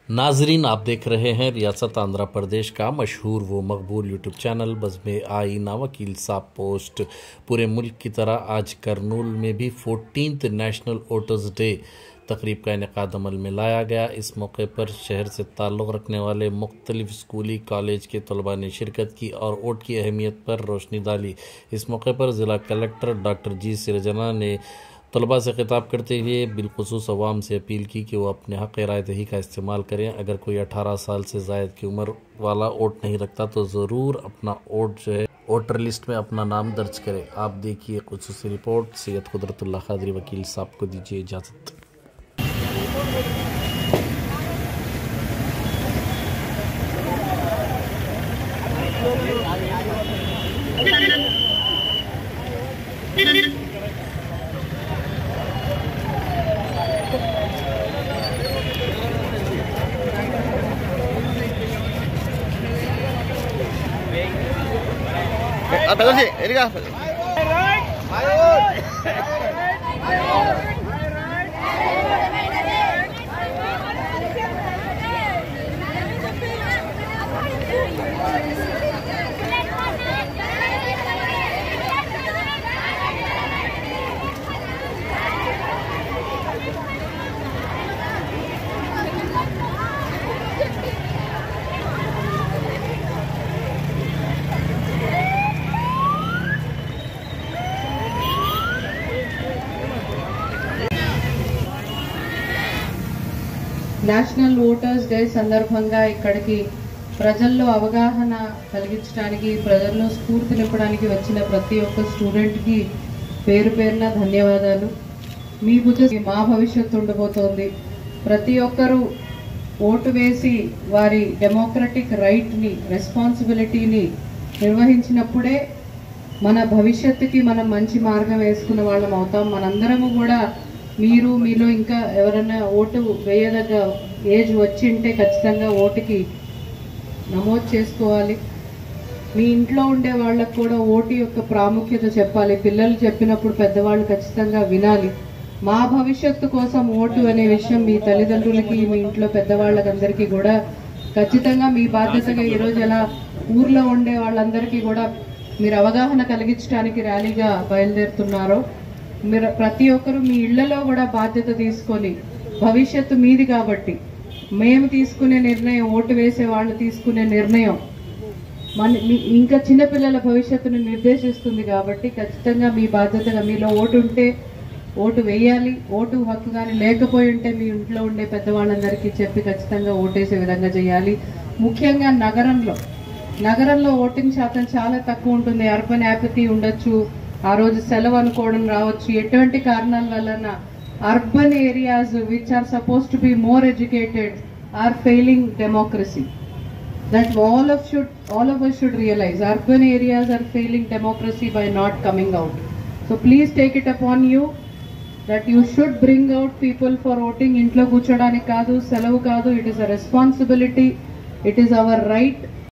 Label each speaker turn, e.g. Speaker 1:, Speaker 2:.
Speaker 1: नाजरीन, आप देख रहे हैं रियासत आंध्र प्रदेश का मशहूर व मकबूल यूट्यूब चैनल बज़्म आईना वकील साहब पोस्ट। पूरे मुल्क की तरह आज करनूल में भी 14th नेशनल वोटर्स डे तकरीब का इनेकाद अमल में लाया गया। इस मौके पर शहर से ताल्लुक़ रखने वाले मुख्तलिफ स्कूली कॉलेज के तलबा ने शिरकत की और वोट की अहमियत पर रोशनी डाली। इस मौके पर ज़िला कलेक्टर डॉक्टर जी सिरजना ने तलबा से खिताब करते हुए बिलखुसूस अवाम से अपील की कि वो अपने हक़ राय दही का इस्तेमाल करें। अगर कोई 18 साल से ज़ायद की उम्र वाला वोट नहीं रखता तो ज़रूर अपना वोट जो है वोटर लिस्ट में अपना नाम दर्ज करें। आप देखिए खुसूसी रिपोर्ट। सैयद कुदरतुल्लाह खादरी वकील साहब को दीजिए इजाज़त।
Speaker 2: Perdón, sí, Erika.
Speaker 3: National voters day సందర్భంగా ఇక్కడికి ప్రజల్లో అవగాహన కలిగించడానికి, ప్రజల్లో స్ఫూర్తి నింపడానికి వచ్చిన ప్రతి ఒక్క స్టూడెంట్కి పేరు పేరున ధన్యవాదాలు. మీ మా భవిష్యత్తు ఉండబోతోంది. ప్రతి ఒక్కరూ ఓటు వేసి వారి డెమోక్రటిక్ రైట్ని, రెస్పాన్సిబిలిటీని నిర్వహించినప్పుడే మన భవిష్యత్తుకి మనం మంచి మార్గం వేసుకున్న వాళ్ళం అవుతాం. మనందరము కూడా మీలో ఇంకా ఎవరైనా ఓటు వేయదగ్గ ఏజ్ వచ్చింటే ఖచ్చితంగా ఓటుకి నమోదు చేసుకోవాలి. మీ ఇంట్లో ఉండే వాళ్ళకు కూడా ఓటు యొక్క ప్రాముఖ్యత చెప్పాలి. పిల్లలు చెప్పినప్పుడు పెద్దవాళ్ళు ఖచ్చితంగా వినాలి. మా భవిష్యత్తు కోసం ఓటు అనే విషయం మీ తల్లిదండ్రులకి, మీ ఇంట్లో పెద్దవాళ్ళకందరికీ కూడా ఖచ్చితంగా మీ బాధ్యతగా ఈరోజు ఎలా ఊర్లో ఉండే వాళ్ళందరికీ కూడా మీరు అవగాహన కలిగించడానికి ర్యాలీగా బయలుదేరుతున్నారో, మీరు ప్రతి ఒక్కరు మీ ఇళ్లలో కూడా బాధ్యత తీసుకొని, భవిష్యత్తు మీది కాబట్టి మేము తీసుకునే నిర్ణయం, ఓటు వేసే వాళ్ళు తీసుకునే నిర్ణయం ఇంకా చిన్నపిల్లల భవిష్యత్తును నిర్దేశిస్తుంది. కాబట్టి ఖచ్చితంగా మీ బాధ్యతగా మీలో ఓటు ఉంటే ఓటు వేయాలి. ఓటు హక్కు కానీ లేకపోయి ఉంటే మీ ఇంట్లో ఉండే పెద్దవాళ్ళందరికీ చెప్పి ఖచ్చితంగా ఓటేసే విధంగా చేయాలి. ముఖ్యంగా నగరంలో ఓటింగ్ శాతం చాలా తక్కువ ఉంటుంది. అర్బన్ యాపతి ఉండొచ్చు, ఆ రోజు సెలవు అనుకోవడం రావచ్చు. ఎటువంటి కారణాల వలన urban areas which are suppose to be more educated are failing democracy. That all of us should realize urban areas are failing democracy by not coming out. So please take it upon you that you should bring out people for voting. Intlo కూర్చోడానికి కాదు, సెలవు కాదు. It is a responsibility. It is our right.